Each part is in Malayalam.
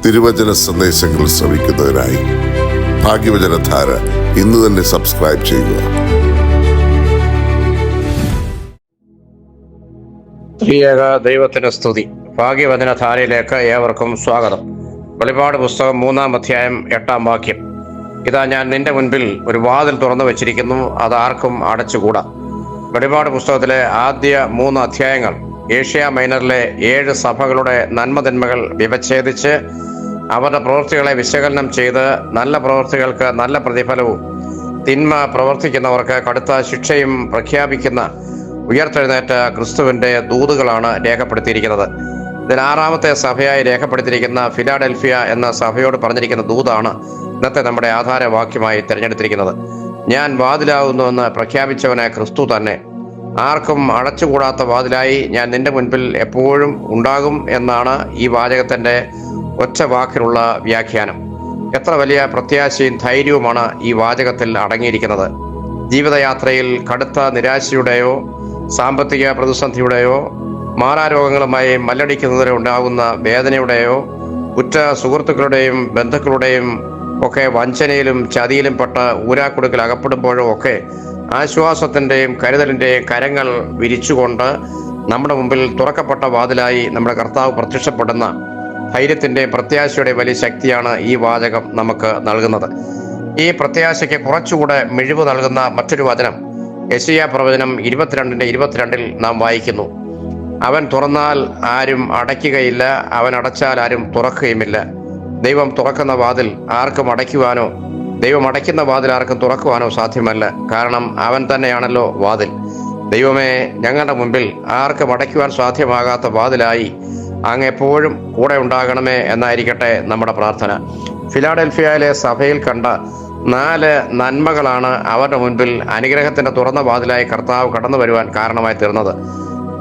തിരുവചന സന്ദേശങ്ങൾ ശ്രവിക്കുന്നതിനായി ഭാഗ്യവചനധാര ഇന്ന് തന്നെ സബ്സ്ക്രൈബ് ചെയ്യുക. ത്രിയേക ദൈവത്തിന് സ്തുതി. ഭാഗ്യവചനധാരയിലേക്ക് ഏവർക്കും സ്വാഗതം. വെളിപാട് പുസ്തകം 3-ാം അധ്യായം 8-ാം വാക്യം. ഇതാ, ഞാൻ നിന്റെ മുൻപിൽ ഒരു വാതിൽ തുറന്നു വെച്ചിരിക്കുന്നു, അത് ആർക്കും അടച്ചുകൂടാ. വെളിപാട് പുസ്തകത്തിലെ ആദ്യ 3 അധ്യായങ്ങൾ ഏഷ്യ മൈനറിലെ 7 സഭകളുടെ നന്മതിന്മകൾ വിവച്ഛേദിച്ച് അവരുടെ പ്രവൃത്തികളെ വിശകലനം ചെയ്ത് നല്ല പ്രവൃത്തികൾക്ക് നല്ല പ്രതിഫലവും തിന്മ പ്രവർത്തിക്കുന്നവർക്ക് കടുത്ത ശിക്ഷയും പ്രഖ്യാപിക്കുന്ന ഉയർത്തെഴുന്നേറ്റ ക്രിസ്തുവിൻ്റെ ദൂതുകളാണ് രേഖപ്പെടുത്തിയിരിക്കുന്നത്. ഇതിന് 6ാമത്തെ സഭയായി രേഖപ്പെടുത്തിയിരിക്കുന്ന ഫിലാഡൽഫിയ എന്ന സഭയോട് പറഞ്ഞിരിക്കുന്ന ദൂതാണ് ഇന്നത്തെ നമ്മുടെ ആധാരവാക്യമായി തിരഞ്ഞെടുത്തിരിക്കുന്നത്. ഞാൻ വാതിലാവുന്നുവെന്ന് പ്രഖ്യാപിച്ചവനെ ക്രിസ്തു തന്നെ. ആർക്കും അടച്ചുകൂടാത്ത വാതിലായി ഞാൻ നിന്റെ മുൻപിൽ എപ്പോഴും ഉണ്ടാകും എന്നാണ് ഈ വാചകത്തിൻ്റെ ഒറ്റ വാക്കിലുള്ള വ്യാഖ്യാനം. എത്ര വലിയ പ്രത്യാശയും ധൈര്യവുമാണ് ഈ വാചകത്തിൽ അടങ്ങിയിരിക്കുന്നത്. ജീവിതയാത്രയിൽ കടുത്ത നിരാശയുടെയോ സാമ്പത്തിക പ്രതിസന്ധിയുടെയോ മാറാരോഗങ്ങളുമായി മല്ലടിക്കുന്നതിന് ഉണ്ടാകുന്ന വേദനയുടെയോ ഉറ്റ സുഹൃത്തുക്കളുടെയും ബന്ധുക്കളുടെയും ഒക്കെ വഞ്ചനയിലും ചതിയിലും പെട്ട ഊരാക്കുടുക്കിൽ അകപ്പെടുമ്പോഴോ ഒക്കെ ആശ്വാസത്തിൻ്റെയും കരുതലിൻ്റെയും കരങ്ങൾ വിരിച്ചുകൊണ്ട് നമ്മുടെ മുമ്പിൽ തുറക്കപ്പെട്ട വാതിലായി നമ്മുടെ കർത്താവ് പ്രത്യക്ഷപ്പെടുന്ന ധൈര്യത്തിൻ്റെയും പ്രത്യാശയുടെയും വലിയ ശക്തിയാണ് ഈ വാചകം നമുക്ക് നൽകുന്നത്. ഈ പ്രത്യാശയ്ക്ക് കുറച്ചുകൂടെ മിഴിവ് നൽകുന്ന മറ്റൊരു വചനം യെശയ്യാ പ്രവചനം 22:22 നാം വായിക്കുന്നു. അവൻ തുറന്നാൽ ആരും അടയ്ക്കുകയില്ല, അവൻ അടച്ചാൽ ആരും തുറക്കുകയുമില്ല. ദൈവം തുറക്കുന്ന വാതിൽ ആർക്കും അടയ്ക്കുവാനോ ദൈവം അടയ്ക്കുന്ന വാതിൽ ആർക്കും തുറക്കുവാനോ സാധ്യമല്ല. കാരണം അവൻ തന്നെയാണല്ലോ വാതിൽ. ദൈവമേ, ഞങ്ങളുടെ മുമ്പിൽ ആർക്കും അടയ്ക്കുവാൻ സാധ്യമാകാത്ത വാതിലായി അങ്ങ് എപ്പോഴും കൂടെ ഉണ്ടാകണമേ എന്നായിരിക്കട്ടെ നമ്മുടെ പ്രാർത്ഥന. ഫിലാഡൽഫിയയിലെ സഭയിൽ കണ്ട 4 നന്മകളാണ് അവരുടെ മുൻപിൽ അനുഗ്രഹത്തിൻ്റെ തുറന്ന വാതിലായി കർത്താവ് കടന്നു വരുവാൻ കാരണമായി തീർന്നത്.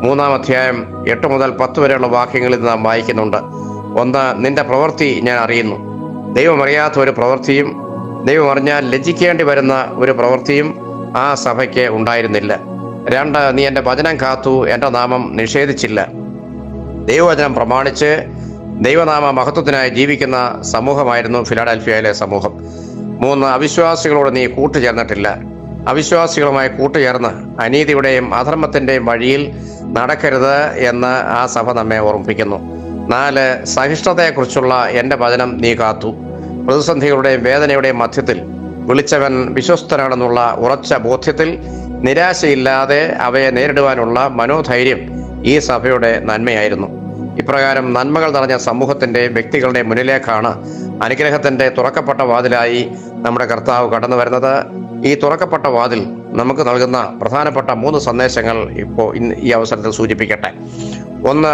3-ാം അധ്യായം 8 മുതൽ 10 വരെയുള്ള വാക്യങ്ങളിൽ നാം വായിക്കുന്നുണ്ട്. 1, നിന്റെ പ്രവൃത്തി ഞാൻ അറിയുന്നു. ദൈവം അറിയാത്ത ഒരു പ്രവൃത്തിയും ദൈവം അറിഞ്ഞാൽ ലജ്ജിക്കേണ്ടി വരുന്ന ഒരു പ്രവൃത്തിയും ആ സഭയ്ക്ക് ഉണ്ടായിരുന്നില്ല. 2, നീ എൻ്റെ വചനം കാത്തു, എൻ്റെ നാമം നിഷേധിച്ചില്ല. ദൈവവചനം പ്രമാണിച്ച് ദൈവനാമ മഹത്വത്തിനായി ജീവിക്കുന്ന സമൂഹമായിരുന്നു ഫിലാഡൽഫിയയിലെ സമൂഹം. 3, അവിശ്വാസികളോട് നീ കൂട്ടുചേർന്നിട്ടില്ല. അവിശ്വാസികളുമായി കൂട്ടുചേർന്ന് അനീതിയുടെയും അധർമ്മത്തിൻ്റെയും വഴിയിൽ നടക്കരുത് എന്ന് ആ സഭ നമ്മെ ഓർമ്മിപ്പിക്കുന്നു. 4, സഹിഷ്ണുതയെക്കുറിച്ചുള്ള എൻ്റെ വചനം നീ കാത്തു. പ്രതിസന്ധികളുടെയും വേദനയുടെയും മധ്യത്തിൽ വിളിച്ചവൻ വിശ്വസ്തനാണെന്നുള്ള ഉറച്ച ബോധ്യത്തിൽ നിരാശയില്ലാതെ അവയെ നേരിടുവാനുള്ള മനോധൈര്യം ഈ സഭയുടെ നന്മയായിരുന്നു. ഇപ്രകാരം നന്മകൾ നിറഞ്ഞ സമൂഹത്തിൻ്റെയും വ്യക്തികളുടെയും മുന്നിലേക്കാണ് അനുഗ്രഹത്തിൻ്റെ തുറക്കപ്പെട്ട വാതിലായി നമ്മുടെ കർത്താവ് കടന്നു വരുന്നത്. ഈ തുറക്കപ്പെട്ട വാതിൽ നമുക്ക് നൽകുന്ന പ്രധാനപ്പെട്ട 3 സന്ദേശങ്ങൾ ഇപ്പോൾ ഈ അവസരത്തിൽ സൂചിപ്പിക്കട്ടെ. 1,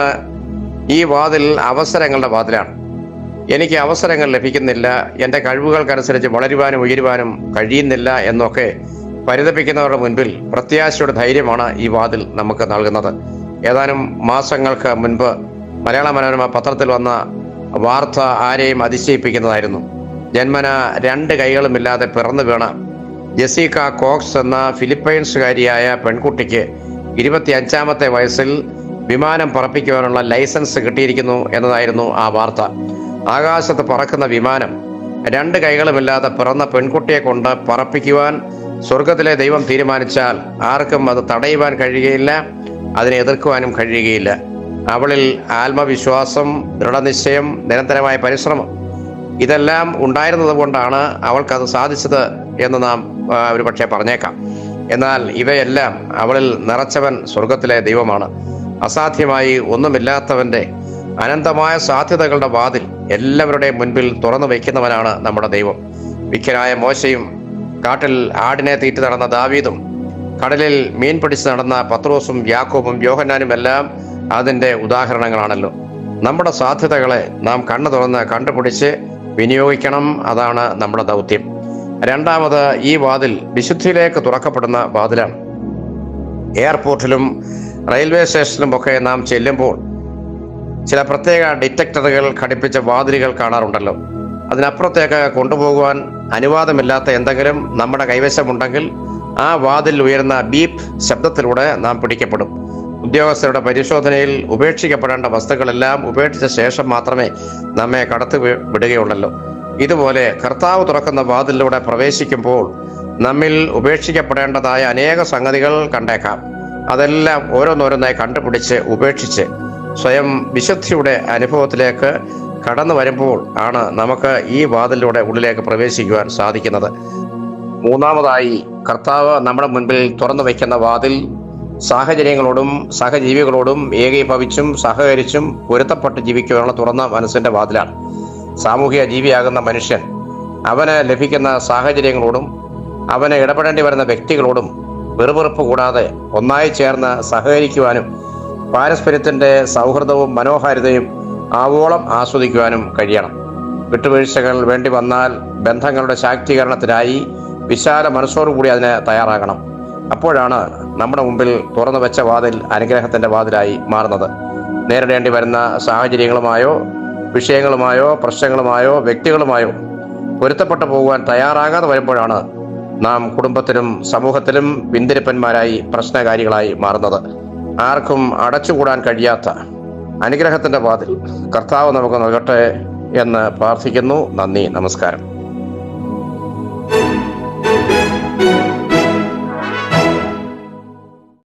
ഈ വാതിൽ അവസരങ്ങളുടെ വാതിലാണ്. എനിക്ക് അവസരങ്ങൾ ലഭിക്കുന്നില്ല, എൻ്റെ കഴിവുകൾക്കനുസരിച്ച് വളരുവാനും ഉയരുവാനും കഴിയുന്നില്ല എന്നൊക്കെ പരിതപിക്കുന്നവരുടെ മുൻപിൽ പ്രത്യാശയുടെ ധൈര്യമാണ് ഈ വാതിൽ നമുക്ക് നൽകുന്നത്. ഏതാനും മാസങ്ങൾക്ക് മുൻപ് മലയാള മനോരമ പത്രത്തിൽ വന്ന വാർത്ത ആരെയും അതിശയിപ്പിക്കുന്നതായിരുന്നു. ജന്മന 2 കൈകളുമില്ലാതെ പിറന്നു വീണ ജെസിക്ക കോക്സ് എന്ന ഫിലിപ്പൈൻസുകാരിയായ പെൺകുട്ടിക്ക് 25ാമത്തെ വയസ്സിൽ വിമാനം പറപ്പിക്കുവാനുള്ള ലൈസൻസ് കിട്ടിയിരിക്കുന്നു എന്നതായിരുന്നു ആ വാർത്ത. ആകാശത്ത് പറക്കുന്ന വിമാനം 2 കൈകളുമില്ലാതെ പിറന്ന പെൺകുട്ടിയെ കൊണ്ട് പറപ്പിക്കുവാൻ സ്വർഗത്തിലെ ദൈവം തീരുമാനിച്ചാൽ ആർക്കും അത് തടയുവാൻ കഴിയുകയില്ല, അതിനെ എതിർക്കുവാനും കഴിയുകയില്ല. അവളിൽ ആത്മവിശ്വാസം, ദൃഢനിശ്ചയം, നിരന്തരമായ പരിശ്രമം ഇതെല്ലാം ഉണ്ടായിരുന്നത് കൊണ്ടാണ് അവൾക്കത് സാധിച്ചത് എന്ന് നാം ഒരു പക്ഷേ പറഞ്ഞേക്കാം. എന്നാൽ ഇവയെല്ലാം അവളിൽ നിറച്ചവൻ സ്വർഗത്തിലെ ദൈവമാണ്. അസാധ്യമായി ഒന്നുമില്ലാത്തവൻ്റെ അനന്തമായ സാധ്യതകളുടെ വാതിൽ എല്ലാവരുടെയും മുൻപിൽ തുറന്നു വയ്ക്കുന്നവനാണ് നമ്മുടെ ദൈവം. വിഖ്യനായ മോശയും കാട്ടിൽ ആടിനെ തീറ്റി നടന്ന ദാവീദും കടലിൽ മീൻ പിടിച്ച് നടന്ന പത്രോസും യാക്കോബും യോഹന്നാനും എല്ലാം അതിൻ്റെ ഉദാഹരണങ്ങളാണല്ലോ. നമ്മുടെ സാധ്യതകളെ നാം കണ്ണു തുറന്ന് കണ്ടുപിടിച്ച് വിനിയോഗിക്കണം. അതാണ് നമ്മുടെ ദൗത്യം. 2, ഈ വാതിൽ വിശുദ്ധിയിലേക്ക് തുറക്കപ്പെടുന്ന വാതിലാണ്. എയർപോർട്ടിലും റെയിൽവേ സ്റ്റേഷനിലും ഒക്കെ നാം ചെല്ലുമ്പോൾ ചില പ്രത്യേക ഡിറ്റക്ടറുകൾ ഘടിപ്പിച്ച വാതിലുകൾ കാണാറുണ്ടല്ലോ. അതിനപ്പുറത്തേക്ക് കൊണ്ടുപോകുവാൻ അനുവാദമില്ലാത്ത എന്തെങ്കിലും നമ്മുടെ കൈവശമുണ്ടെങ്കിൽ ആ വാതിൽ ഉയരുന്ന ബീപ്പ് ശബ്ദത്തിലൂടെ നാം പിടിക്കപ്പെടും. ഉദ്യോഗസ്ഥരുടെ പരിശോധനയിൽ ഉപേക്ഷിക്കപ്പെടേണ്ട വസ്തുക്കളെല്ലാം ഉപേക്ഷിച്ച ശേഷം മാത്രമേ നമ്മെ കടത്തി വിടുകയുള്ളല്ലോ. ഇതുപോലെ കർത്താവ് തുറക്കുന്ന വാതിലിലൂടെ പ്രവേശിക്കുമ്പോൾ നമ്മിൽ ഉപേക്ഷിക്കപ്പെടേണ്ടതായ അനേക സംഗതികൾ കണ്ടേക്കാം. അതെല്ലാം ഓരോന്നോരോന്നായി കണ്ടുപിടിച്ച് ഉപേക്ഷിച്ച് സ്വയം വിശുദ്ധിയുടെ അനുഭവത്തിലേക്ക് കടന്നു വരുമ്പോൾ ആണ് നമുക്ക് ഈ വാതിലിലൂടെ ഉള്ളിലേക്ക് പ്രവേശിക്കുവാൻ സാധിക്കുന്നത്. മൂന്നാമതായി, കർത്താവ് നമ്മുടെ മുൻപിൽ തുറന്നു വയ്ക്കുന്ന വാതിൽ സാഹചര്യങ്ങളോടും സഹജീവികളോടും ഏകീഭവിച്ചും സഹകരിച്ചും പൊരുത്തപ്പെട്ട് ജീവിക്കുവാനുള്ള തുറന്ന മനസ്സിന്റെ വാതിലാണ്. സാമൂഹിക ജീവിയാകുന്ന മനുഷ്യൻ അവന് ലഭിക്കുന്ന സാഹചര്യങ്ങളോടും അവന് ഇടപെടേണ്ടി വരുന്ന വ്യക്തികളോടും വെറുവെറുപ്പ് കൂടാതെ ഒന്നായി ചേർന്ന് സഹകരിക്കുവാനും പാരസ്പര്യത്തിന്റെ സൗഹൃദവും മനോഹാരിതയും ആവോളം ആസ്വദിക്കുവാനും കഴിയണം. വിട്ടുവീഴ്ചകൾ വേണ്ടി വന്നാൽ ബന്ധങ്ങളുടെ ശാക്തീകരണത്തിനായി വിശാല മനസ്സോടുകൂടി അതിന് തയ്യാറാകണം. അപ്പോഴാണ് നമ്മുടെ മുമ്പിൽ തുറന്നു വെച്ച വാതിൽ അനുഗ്രഹത്തിന്റെ വാതിലായി മാറുന്നത്. നേരിടേണ്ടി വരുന്ന സാഹചര്യങ്ങളുമായോ വിഷയങ്ങളുമായോ പ്രശ്നങ്ങളുമായോ വ്യക്തികളുമായോ പൊരുത്തപ്പെട്ടു പോകുവാൻ തയ്യാറാകാതെ വരുമ്പോഴാണ് നാം കുടുംബത്തിലും സമൂഹത്തിലും പിന്തിരിപ്പന്മാരായി പ്രശ്നകാരികളായി മാറുന്നത്. ആർക്കും അടച്ചുകൂടാൻ കഴിയാത്ത അനുഗ്രഹത്തിന്റെ വാതിൽ കർത്താവ് നമുക്ക് നൽകട്ടെ എന്ന് പ്രാർത്ഥിക്കുന്നു. നന്ദി, നമസ്കാരം.